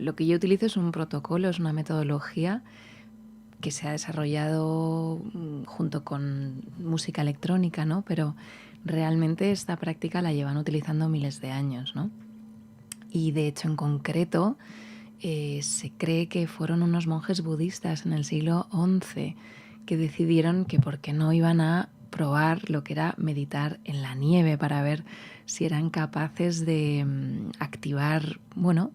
lo que yo utilizo es un protocolo, es una metodología que se ha desarrollado junto con música electrónica, ¿no? Pero realmente esta práctica la llevan utilizando miles de años, ¿no? Y de hecho, en concreto, se cree que fueron unos monjes budistas en el siglo XI que decidieron que por qué no iban a probar lo que era meditar en la nieve para ver si eran capaces de activar, bueno,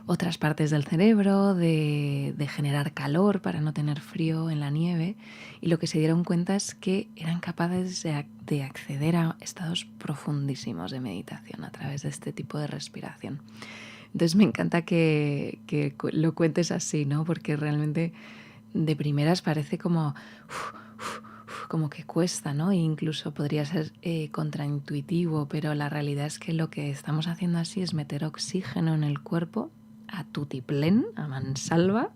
otras partes del cerebro, de generar calor para no tener frío en la nieve. Y lo que se dieron cuenta es que eran capaces de acceder a estados profundísimos de meditación a través de este tipo de respiración. Entonces me encanta que lo cuentes así, ¿no? Porque realmente de primeras parece como que cuesta, ¿no? E incluso podría ser contraintuitivo, pero la realidad es que lo que estamos haciendo así es meter oxígeno en el cuerpo a tutiplén, a mansalva,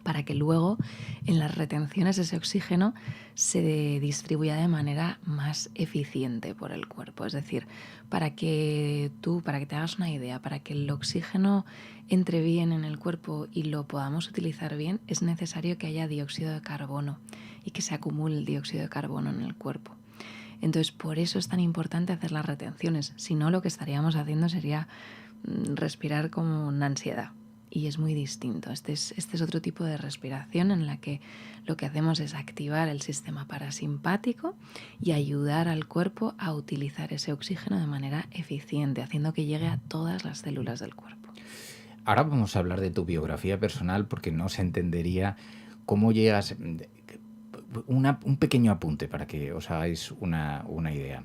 para que luego en las retenciones ese oxígeno se distribuya de manera más eficiente por el cuerpo. Es decir, para que te hagas una idea, para que el oxígeno entre bien en el cuerpo y lo podamos utilizar bien, es necesario que haya dióxido de carbono y que se acumule el dióxido de carbono en el cuerpo. Entonces, por eso es tan importante hacer las retenciones. Si no, lo que estaríamos haciendo sería respirar como una ansiedad. Y es muy distinto. Este es otro tipo de respiración en la que lo que hacemos es activar el sistema parasimpático y ayudar al cuerpo a utilizar ese oxígeno de manera eficiente, haciendo que llegue a todas las células del cuerpo. Ahora vamos a hablar de tu biografía personal porque no se entendería cómo llegas... un pequeño apunte para que os hagáis una idea.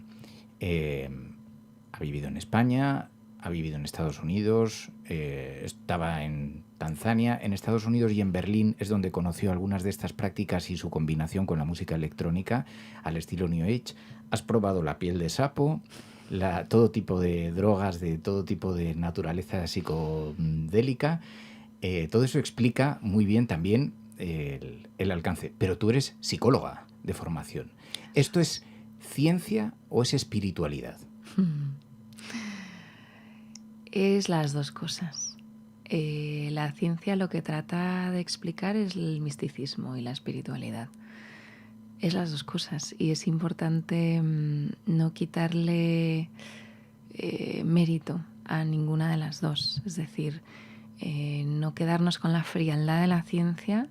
Ha vivido en España, ha vivido en Estados Unidos, estaba en Tanzania, en Estados Unidos y en Berlín es donde conoció algunas de estas prácticas y su combinación con la música electrónica al estilo New Age. Has probado la piel de sapo, todo tipo de drogas, de todo tipo de naturaleza psicodélica. Todo eso explica muy bien también el alcance. Pero tú eres psicóloga de formación. ¿Esto es ciencia o es espiritualidad? Es las dos cosas. La ciencia lo que trata de explicar es el misticismo y la espiritualidad. Es las dos cosas y es importante no quitarle mérito a ninguna de las dos. Es decir, no quedarnos con la frialdad de la ciencia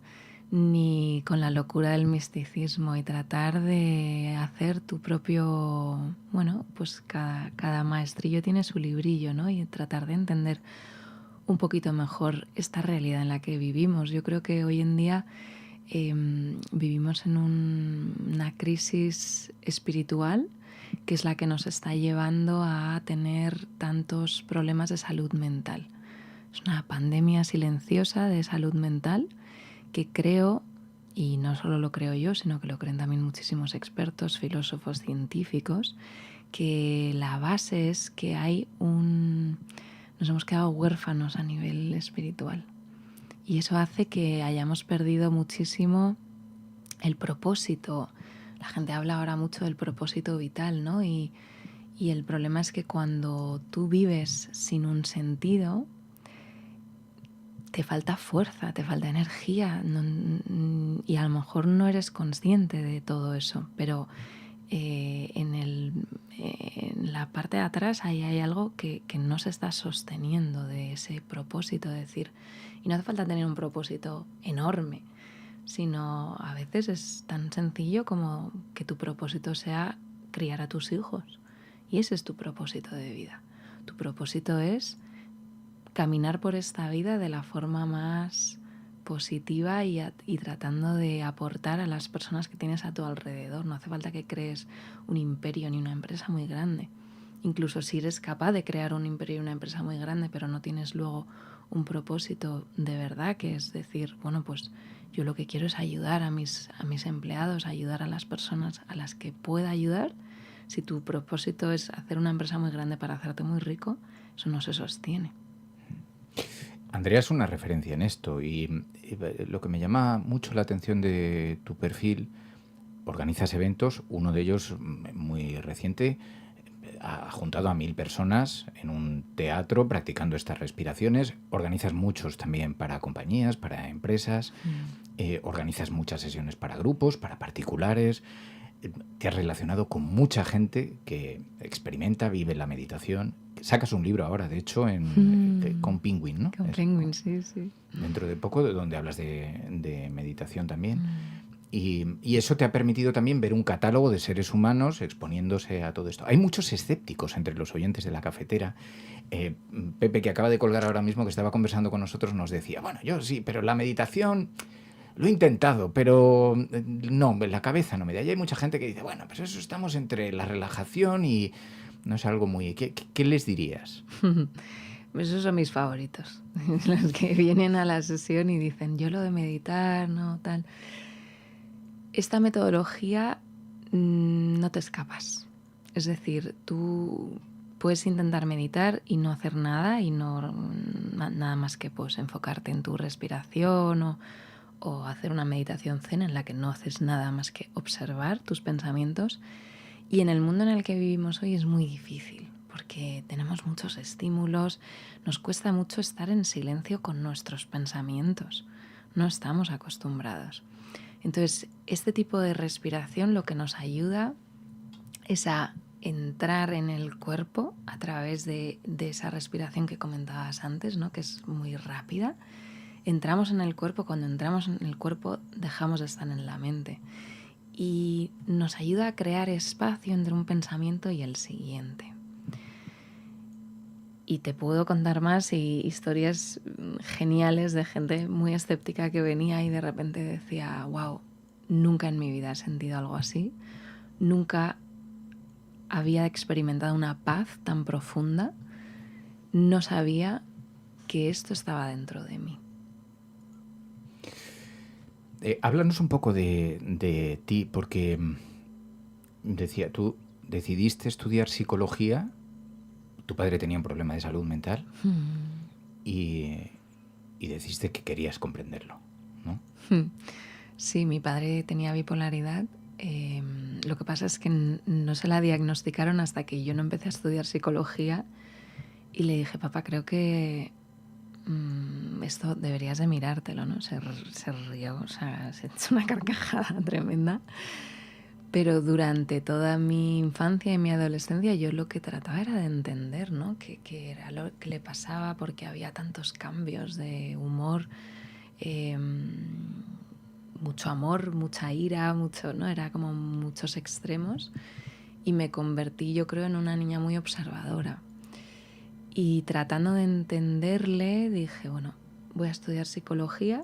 ni con la locura del misticismo y tratar de hacer tu propio... Bueno, pues cada maestrillo tiene su librillo, ¿no? Y tratar de entender un poquito mejor esta realidad en la que vivimos. Yo creo que hoy en día vivimos en una crisis espiritual que es la que nos está llevando a tener tantos problemas de salud mental. Es una pandemia silenciosa de salud mental que creo, y no solo lo creo yo, sino que lo creen también muchísimos expertos, filósofos, científicos, que la base es que nos hemos quedado huérfanos a nivel espiritual. Y eso hace que hayamos perdido muchísimo el propósito. La gente habla ahora mucho del propósito vital, ¿no? Y el problema es que cuando tú vives sin un sentido, te falta fuerza, te falta energía y a lo mejor no eres consciente de todo eso, pero en la parte de atrás ahí hay algo que no se está sosteniendo de ese propósito, de decir, y no hace falta tener un propósito enorme, sino a veces es tan sencillo como que tu propósito sea criar a tus hijos, y ese es tu propósito de vida. Tu propósito es caminar por esta vida de la forma más positiva y tratando de aportar a las personas que tienes a tu alrededor. No hace falta que crees un imperio ni una empresa muy grande. Incluso si eres capaz de crear un imperio y una empresa muy grande, pero no tienes luego un propósito de verdad, que es decir, bueno, pues yo lo que quiero es ayudar a mis empleados, ayudar a las personas a las que pueda ayudar. Si tu propósito es hacer una empresa muy grande para hacerte muy rico, eso no se sostiene. Andrea es una referencia en esto y lo que me llama mucho la atención de tu perfil, organizas eventos, uno de ellos muy reciente, ha juntado a 1000 personas en un teatro practicando estas respiraciones. Organizas muchos también para compañías, para empresas. Organizas muchas sesiones para grupos, para particulares. Te has relacionado con mucha gente que experimenta, vive la meditación. Sacas un libro ahora, de hecho, con Penguin, ¿no? Con Penguin, sí, sí. Dentro de poco, donde hablas de meditación también. Y eso te ha permitido también ver un catálogo de seres humanos exponiéndose a todo esto. Hay muchos escépticos entre los oyentes de La Cafetera. Pepe, que acaba de colgar ahora mismo, que estaba conversando con nosotros, nos decía, bueno, yo sí, pero la meditación lo he intentado, pero no, en la cabeza no me da. Y hay mucha gente que dice, bueno, pues eso estamos entre la relajación y no es algo muy... ¿Qué les dirías? Esos son mis favoritos, los que vienen a la sesión y dicen, yo lo de meditar, no, tal... Esta metodología no te escapas. Es decir, tú puedes intentar meditar y no hacer nada y no nada más que pues, enfocarte en tu respiración o hacer una meditación zen en la que no haces nada más que observar tus pensamientos. Y en el mundo en el que vivimos hoy es muy difícil porque tenemos muchos estímulos, nos cuesta mucho estar en silencio con nuestros pensamientos. No estamos acostumbrados. Entonces, este tipo de respiración lo que nos ayuda es a entrar en el cuerpo a través de esa respiración que comentabas antes, ¿no? Que es muy rápida. Entramos en el cuerpo, cuando entramos en el cuerpo dejamos de estar en la mente. Y nos ayuda a crear espacio entre un pensamiento y el siguiente. Y te puedo contar más historias geniales de gente muy escéptica que venía y de repente decía, wow, nunca en mi vida he sentido algo así, nunca había experimentado una paz tan profunda, no sabía que esto estaba dentro de mí. Háblanos un poco de ti, porque decía, tú decidiste estudiar psicología. Tu padre tenía un problema de salud mental y decidiste que querías comprenderlo, ¿no? Sí, mi padre tenía bipolaridad. Lo que pasa es que no se la diagnosticaron hasta que yo no empecé a estudiar psicología y le dije, papá, creo que esto deberías de mirártelo, ¿no? Se rió, o sea, se echó una carcajada tremenda. Pero durante toda mi infancia y mi adolescencia yo lo que trataba era de entender, ¿no? qué era lo que le pasaba, porque había tantos cambios de humor, mucho amor, mucha ira, mucho, ¿no? Era como muchos extremos y me convertí, yo creo, en una niña muy observadora. Y tratando de entenderle dije, bueno, voy a estudiar psicología.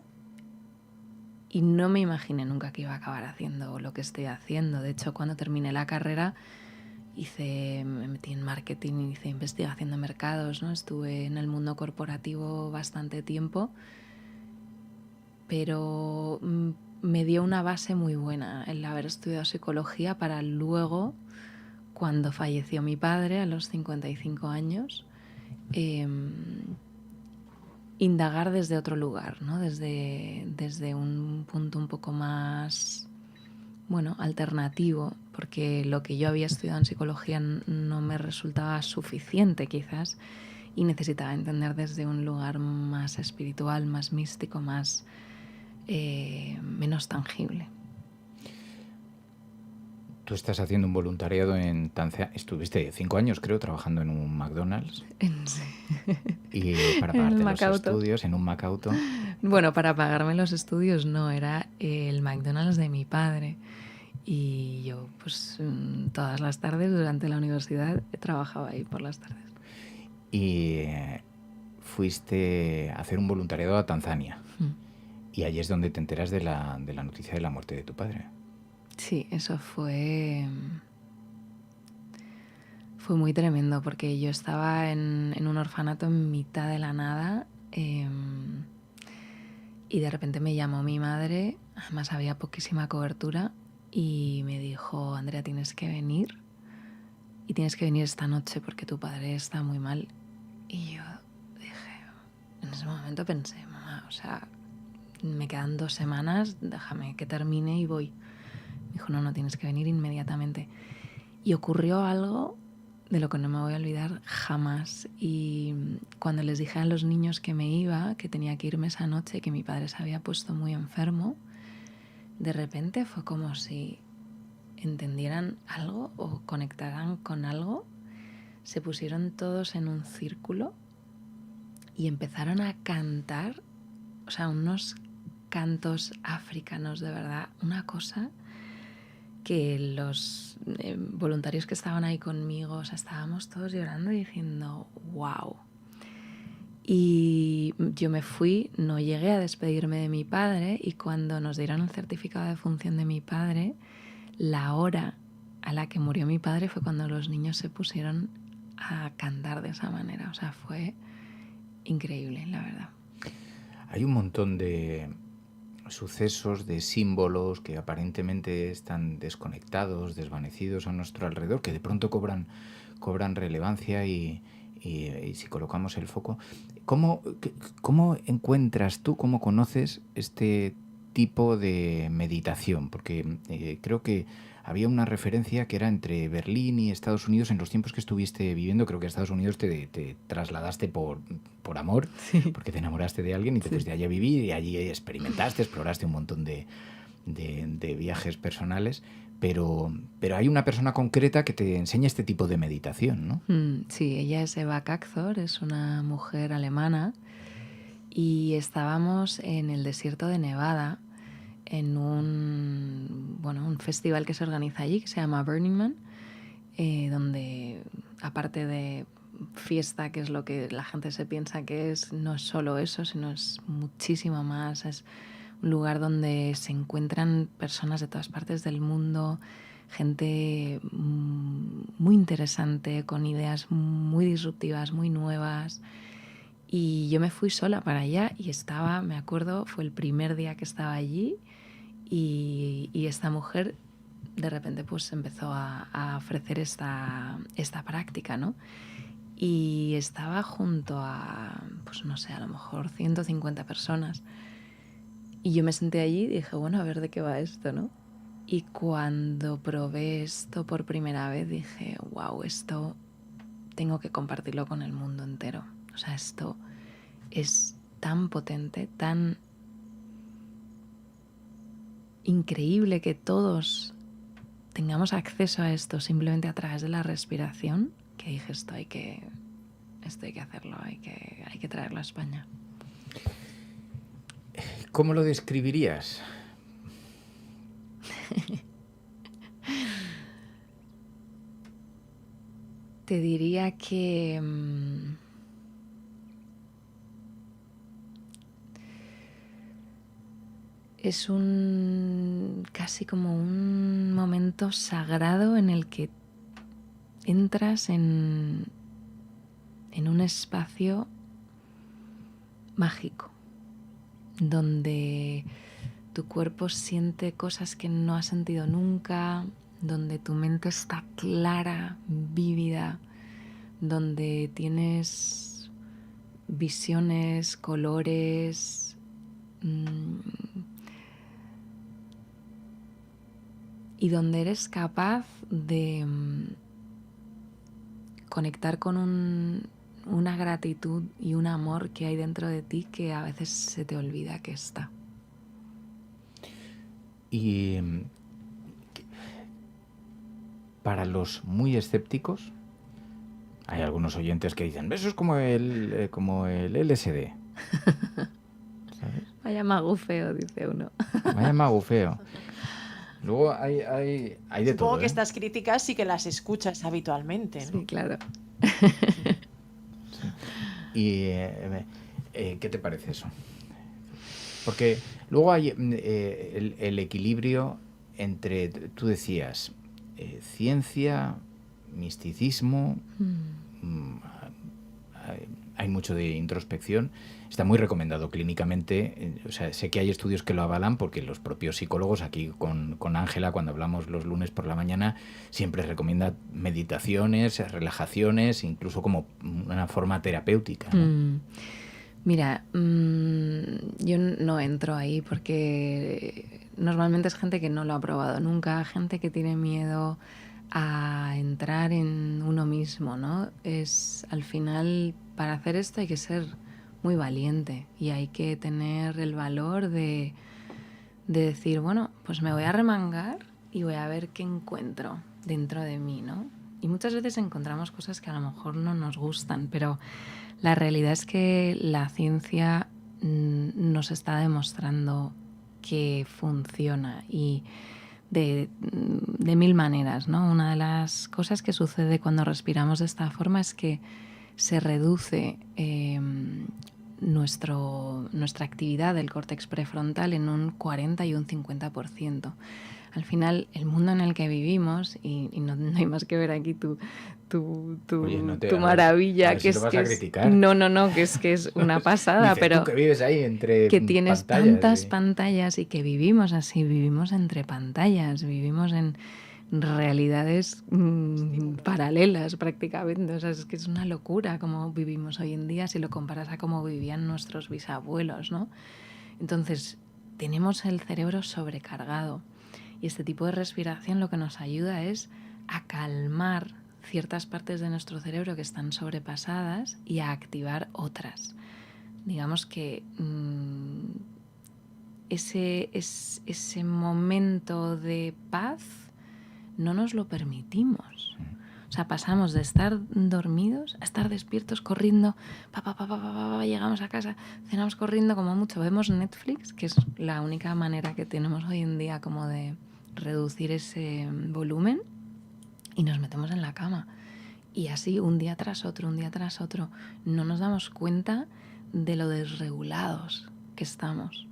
Y no me imaginé nunca que iba a acabar haciendo lo que estoy haciendo. De hecho, cuando terminé la carrera, me metí en marketing, hice investigación de mercados, ¿no? Estuve en el mundo corporativo bastante tiempo, pero me dio una base muy buena el haber estudiado psicología para luego, cuando falleció mi padre a los 55 años, indagar desde otro lugar, ¿no? Desde un punto un poco más, bueno, alternativo, porque lo que yo había estudiado en psicología no me resultaba suficiente quizás y necesitaba entender desde un lugar más espiritual, más místico, más menos tangible. Tú estás haciendo un voluntariado en Tanzania. Estuviste 5 años, creo, trabajando en un McDonald's. Sí. Y para pagarte los estudios en un Macauto. Bueno, para pagarme los estudios no, era el McDonald's de mi padre. Y yo, pues, todas las tardes durante la universidad trabajaba ahí por las tardes. Y fuiste a hacer un voluntariado a Tanzania. Y allí es donde te enteras de la noticia de la muerte de tu padre. Sí, eso fue muy tremendo porque yo estaba en un orfanato en mitad de la nada y de repente me llamó mi madre, además había poquísima cobertura y me dijo, Andrea, tienes que venir y tienes que venir esta noche porque tu padre está muy mal. Y yo dije, en ese momento pensé, mamá, o sea, me quedan 2 semanas, déjame que termine y voy. Me dijo, no, tienes que venir inmediatamente. Y ocurrió algo de lo que no me voy a olvidar jamás. Y cuando les dije a los niños que me iba, que tenía que irme esa noche, que mi padre se había puesto muy enfermo, de repente fue como si entendieran algo o conectaran con algo. Se pusieron todos en un círculo y empezaron a cantar, o sea, unos cantos africanos, de verdad, una cosa que los voluntarios que estaban ahí conmigo, o sea, estábamos todos llorando y diciendo, wow. Y yo me fui, no llegué a despedirme de mi padre, y cuando nos dieron el certificado de función de mi padre, la hora a la que murió mi padre fue cuando los niños se pusieron a cantar de esa manera. O sea, fue increíble, la verdad. Hay un montón de sucesos, de símbolos que aparentemente están desconectados, desvanecidos a nuestro alrededor, que de pronto cobran relevancia y si colocamos el foco. ¿Cómo encuentras tú, cómo conoces este tipo de meditación? Porque creo que había una referencia que era entre Berlín y Estados Unidos en los tiempos que estuviste viviendo. Creo que a Estados Unidos te trasladaste por amor, Sí. porque te enamoraste de alguien y te fuiste allí a vivir y allí experimentaste, exploraste un montón de viajes personales. Pero hay una persona concreta que te enseña este tipo de meditación, ¿no? Sí, ella es Eva Kakthor, es una mujer alemana, y estábamos en el desierto de Nevada en un festival que se organiza allí, que se llama Burning Man, donde, aparte de fiesta, que es lo que la gente se piensa que es, no es solo eso, sino es muchísimo más. Es un lugar donde se encuentran personas de todas partes del mundo, gente muy interesante, con ideas muy disruptivas, muy nuevas. Y yo me fui sola para allá y me acuerdo, fue el primer día que estaba allí, y esta mujer de repente pues empezó a ofrecer esta práctica, ¿no? Y estaba junto a, pues no sé, a lo mejor 150 personas. Y yo me senté allí y dije, bueno, a ver de qué va esto, ¿no? Y cuando probé esto por primera vez dije, wow, esto tengo que compartirlo con el mundo entero. O sea, esto es tan potente, tan increíble que todos tengamos acceso a esto simplemente a través de la respiración, que dije, esto hay que hacerlo, hay que traerlo a España. ¿Cómo lo describirías? Te diría que es casi como un momento sagrado en el que entras en un espacio mágico, donde tu cuerpo siente cosas que no ha sentido nunca, donde tu mente está clara, vívida, donde tienes visiones, colores, y donde eres capaz de conectar con una gratitud y un amor que hay dentro de ti que a veces se te olvida que está. Y para los muy escépticos, hay algunos oyentes que dicen, eso es como el LSD. ¿Sabes? Vaya magufeo, dice uno. Vaya magufeo. Luego hay de todo. Supongo que estas críticas sí que las escuchas habitualmente, ¿no? Sí, claro. Sí. ¿Y qué te parece eso? Porque luego hay el equilibrio entre, tú decías, ciencia, misticismo, hay mucho de introspección. Está muy recomendado clínicamente. O sea, sé que hay estudios que lo avalan porque los propios psicólogos, aquí con Ángela, cuando hablamos los lunes por la mañana, siempre recomienda meditaciones, relajaciones, incluso como una forma terapéutica, ¿no? Mira, yo no entro ahí porque normalmente es gente que no lo ha probado nunca, gente que tiene miedo a entrar en uno mismo, ¿no? Es al final, para hacer esto hay que ser muy valiente y hay que tener el valor de decir, bueno, pues me voy a remangar y voy a ver qué encuentro dentro de mí, ¿no? Y muchas veces encontramos cosas que a lo mejor no nos gustan, pero la realidad es que la ciencia nos está demostrando que funciona y de mil maneras, ¿no? Una de las cosas que sucede cuando respiramos de esta forma es que se reduce nuestra actividad del córtex prefrontal en un 40 y un 50%. Al final, el mundo en el que vivimos, y no hay más que ver aquí Oye, no te, tu a maravilla, ver si que lo es vas que a es... criticar. No, que es una pasada, Dices pero tú que vives ahí entre que tienes pantallas. tantas pantallas y que vivimos así, vivimos entre pantallas, vivimos en realidades paralelas prácticamente. O sea, es que es una locura cómo vivimos hoy en día si lo comparas a cómo vivían nuestros bisabuelos, ¿no? Entonces, tenemos el cerebro sobrecargado y este tipo de respiración lo que nos ayuda es a calmar ciertas partes de nuestro cerebro que están sobrepasadas y a activar otras. Digamos que ese momento de paz no nos lo permitimos. O sea, pasamos de estar dormidos a estar despiertos corriendo, llegamos a casa, cenamos corriendo, como mucho vemos Netflix, que es la única manera que tenemos hoy en día como de reducir ese volumen, y nos metemos en la cama. Y así un día tras otro, no nos damos cuenta de lo desregulados que estamos.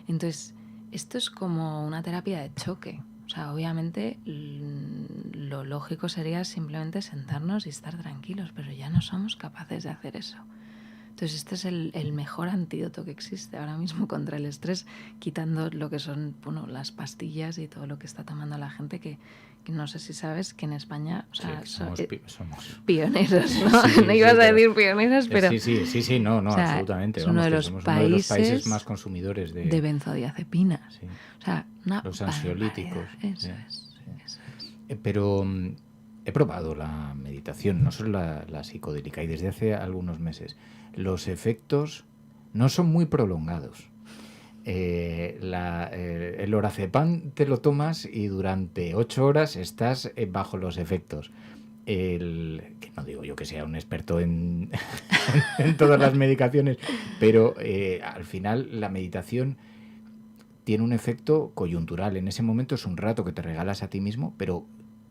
Entonces, esto es como una terapia de choque. O sea, obviamente lo lógico sería simplemente sentarnos y estar tranquilos, pero ya no somos capaces de hacer eso. Entonces, este es el mejor antídoto que existe ahora mismo contra el estrés, quitando lo que son, bueno, las pastillas y todo lo que está tomando la gente, que no sé si sabes que en España, o sea, sí, somos pioneros, ¿no? Sí, No ibas sí, a decir pioneros, pero... Sí, no, o sea, absolutamente. es Vamos, uno de que los somos uno de los países países más consumidores de benzodiazepinas. Sí. O sea, una Los ansiolíticos. barbaridad. Eso es. Pero he probado la meditación, no solo la psicodélica, y desde hace algunos meses. Los efectos no son muy prolongados. El lorazepam te lo tomas y durante 8 horas estás bajo los efectos. Que no digo yo que sea un experto en todas las medicaciones, pero al final la meditación tiene un efecto coyuntural. En ese momento es un rato que te regalas a ti mismo, pero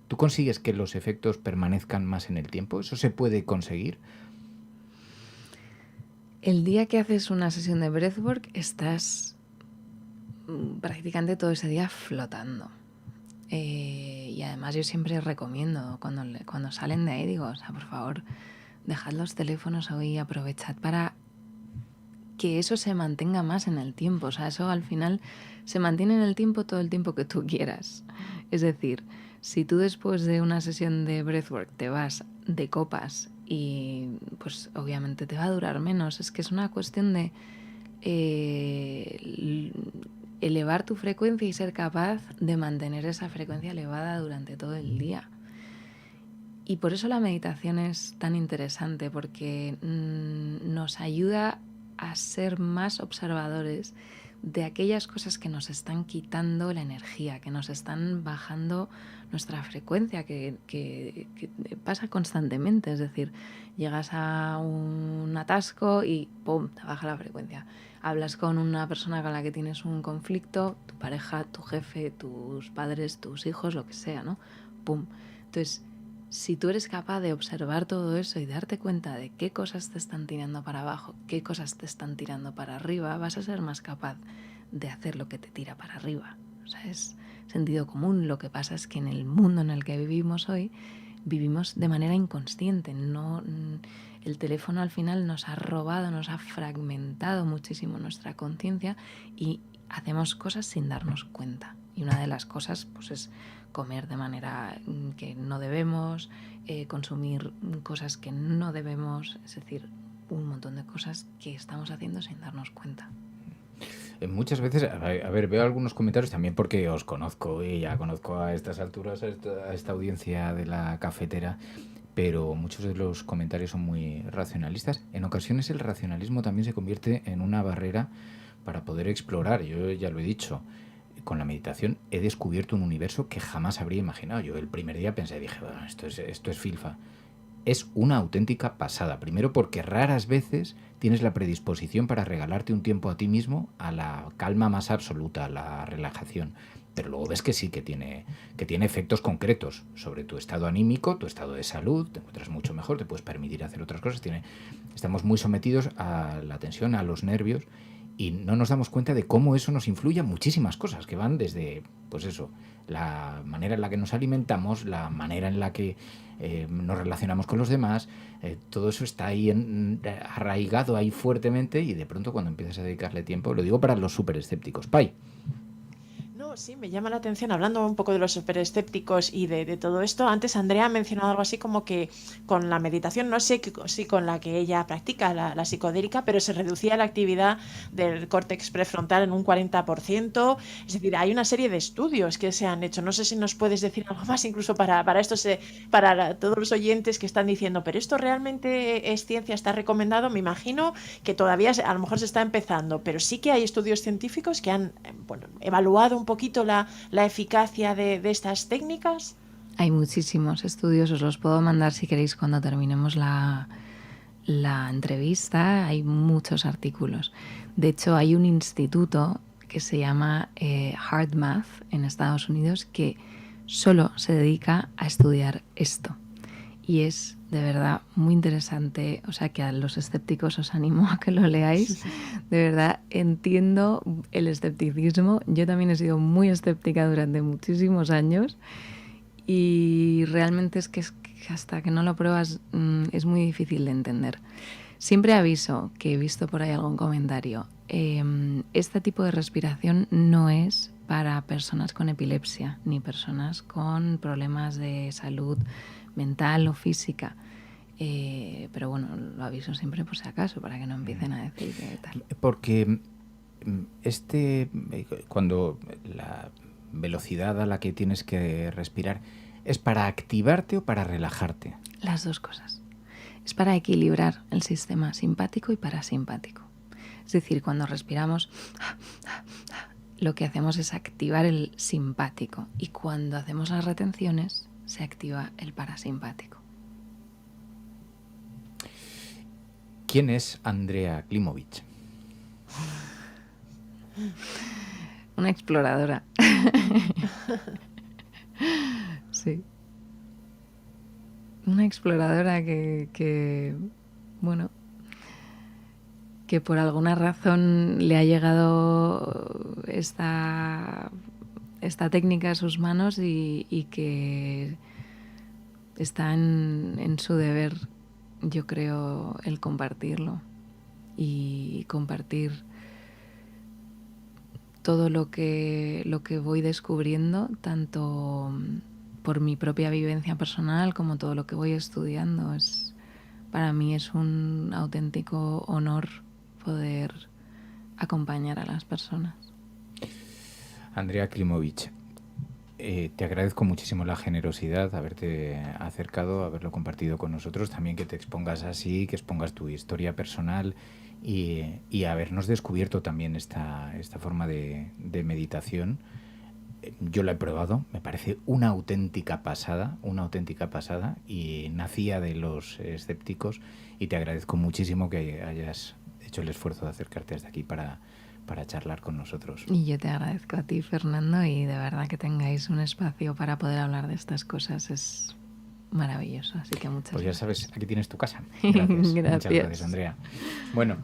¿tú consigues que los efectos permanezcan más en el tiempo? ¿Eso se puede conseguir? El día que haces una sesión de breathwork estás prácticamente todo ese día flotando. Y además yo siempre recomiendo, cuando salen de ahí, digo, o sea, por favor, dejad los teléfonos hoy y aprovechad para que eso se mantenga más en el tiempo. O sea, eso al final se mantiene en el tiempo todo el tiempo que tú quieras. Es decir, si tú después de una sesión de breathwork te vas de copas y pues obviamente te va a durar menos. Es que es una cuestión de elevar tu frecuencia y ser capaz de mantener esa frecuencia elevada durante todo el día. Y por eso la meditación es tan interesante, porque nos ayuda a ser más observadores de aquellas cosas que nos están quitando la energía, que nos están bajando nuestra frecuencia, que pasa constantemente. Es decir, llegas a un atasco y ¡pum!, te baja la frecuencia. Hablas con una persona con la que tienes un conflicto, tu pareja, tu jefe, tus padres, tus hijos, lo que sea, ¿no? ¡Pum! Entonces, si tú eres capaz de observar todo eso y darte cuenta de qué cosas te están tirando para abajo, qué cosas te están tirando para arriba, vas a ser más capaz de hacer lo que te tira para arriba. O sea, es sentido común. Lo que pasa es que en el mundo en el que vivimos hoy, vivimos de manera inconsciente. No, el teléfono al final nos ha robado, nos ha fragmentado muchísimo nuestra conciencia y hacemos cosas sin darnos cuenta. Y una de las cosas pues es comer de manera que no debemos, consumir cosas que no debemos, es decir, un montón de cosas que estamos haciendo sin darnos cuenta. muchas veces, a ver, veo algunos comentarios también porque os conozco y ya conozco a estas alturas a esta audiencia de la cafetera, pero muchos de los comentarios son muy racionalistas. En ocasiones el racionalismo también se convierte en una barrera para poder explorar. Yo ya lo he dicho, con la meditación he descubierto un universo que jamás habría imaginado. Yo el primer día dije, bueno, esto es filfa. Es una auténtica pasada. Primero porque raras veces tienes la predisposición para regalarte un tiempo a ti mismo, a la calma más absoluta, a la relajación. Pero luego ves que sí, que tiene efectos concretos sobre tu estado anímico, tu estado de salud, te encuentras mucho mejor, te puedes permitir hacer otras cosas. Estamos muy sometidos a la tensión, a los nervios, y no nos damos cuenta de cómo eso nos influye a muchísimas cosas, que van desde, pues eso, la manera en la que nos alimentamos, la manera en la que nos relacionamos con los demás, todo eso está ahí arraigado ahí fuertemente, y de pronto cuando empiezas a dedicarle tiempo, lo digo para los súper escépticos, Pai. No, sí, me llama la atención, hablando un poco de los superescépticos y de todo esto. Antes Andrea ha mencionado algo así como que con la meditación, no sé si con la que ella practica, la psicodélica, pero se reducía la actividad del córtex prefrontal en un 40%. Es decir, hay una serie de estudios que se han hecho. No sé si nos puedes decir algo más, incluso para esto, para todos los oyentes que están diciendo, pero esto realmente es ciencia, está recomendado. Me imagino que todavía a lo mejor se está empezando, pero sí que hay estudios científicos que han evaluado un poquito la eficacia de estas técnicas. Hay muchísimos estudios, os los puedo mandar si queréis cuando terminemos la entrevista. Hay muchos artículos. De hecho, hay un instituto que se llama HeartMath en Estados Unidos que solo se dedica a estudiar esto. Y es de verdad muy interesante, o sea que a los escépticos os animo a que lo leáis. De verdad entiendo el escepticismo. Yo también he sido muy escéptica durante muchísimos años y realmente es que hasta que no lo pruebas es muy difícil de entender. Siempre aviso, que he visto por ahí algún comentario, este tipo de respiración no es para personas con epilepsia ni personas con problemas de salud mental o física. Pero bueno, lo aviso siempre por si acaso, para que no empiecen a decir que tal. Porque cuando la velocidad a la que tienes que respirar, ¿es para activarte o para relajarte? Las dos cosas. Es para equilibrar el sistema simpático y parasimpático. Es decir, cuando respiramos, lo que hacemos es activar el simpático, y cuando hacemos las retenciones se activa el parasimpático. ¿Quién es Andrea Klimovich? Una exploradora. Sí. Una exploradora que bueno, que por alguna razón le ha llegado esta técnica a sus manos y que está en su deber, yo creo, el compartirlo y compartir todo lo que voy descubriendo, tanto por mi propia vivencia personal como todo lo que voy estudiando. Para mí es un auténtico honor poder acompañar a las personas. Andrea Klimovich, te agradezco muchísimo la generosidad, haberte acercado, haberlo compartido con nosotros, también que te expongas así, que expongas tu historia personal y habernos descubierto también esta forma de meditación. Yo la he probado, me parece una auténtica pasada, y nacía de los escépticos, y te agradezco muchísimo que hayas hecho el esfuerzo de acercarte hasta aquí para charlar con nosotros. Y yo te agradezco a ti, Fernando, y de verdad que tengáis un espacio para poder hablar de estas cosas es maravilloso, así que muchas pues gracias. Ya sabes, aquí tienes tu casa. Gracias. Muchas gracias, Andrea. Bueno,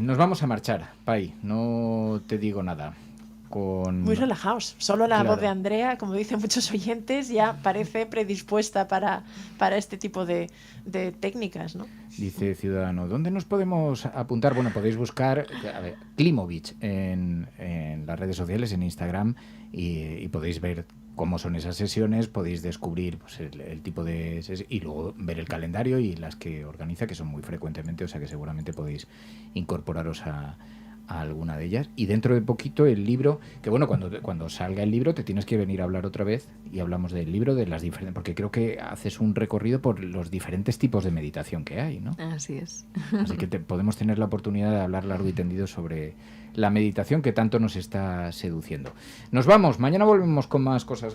nos vamos a marchar, Pai, no te digo nada. Muy relajados. Solo la voz de Andrea, como dicen muchos oyentes, ya parece predispuesta para este tipo de técnicas, ¿no? Dice Ciudadano, ¿dónde nos podemos apuntar? Bueno, podéis buscar Klimovich en las redes sociales, en Instagram, y podéis ver cómo son esas sesiones, podéis descubrir pues, el tipo de sesiones, y luego ver el calendario y las que organiza, que son muy frecuentemente, o sea que seguramente podéis incorporaros a a alguna de ellas. Y dentro de poquito el libro, que bueno, cuando salga el libro te tienes que venir a hablar otra vez y hablamos del libro, de las diferentes, porque creo que haces un recorrido por los diferentes tipos de meditación que hay, ¿no? Así es. Así que podemos tener la oportunidad de hablar largo y tendido sobre la meditación que tanto nos está seduciendo. Nos vamos, mañana volvemos con más cosas.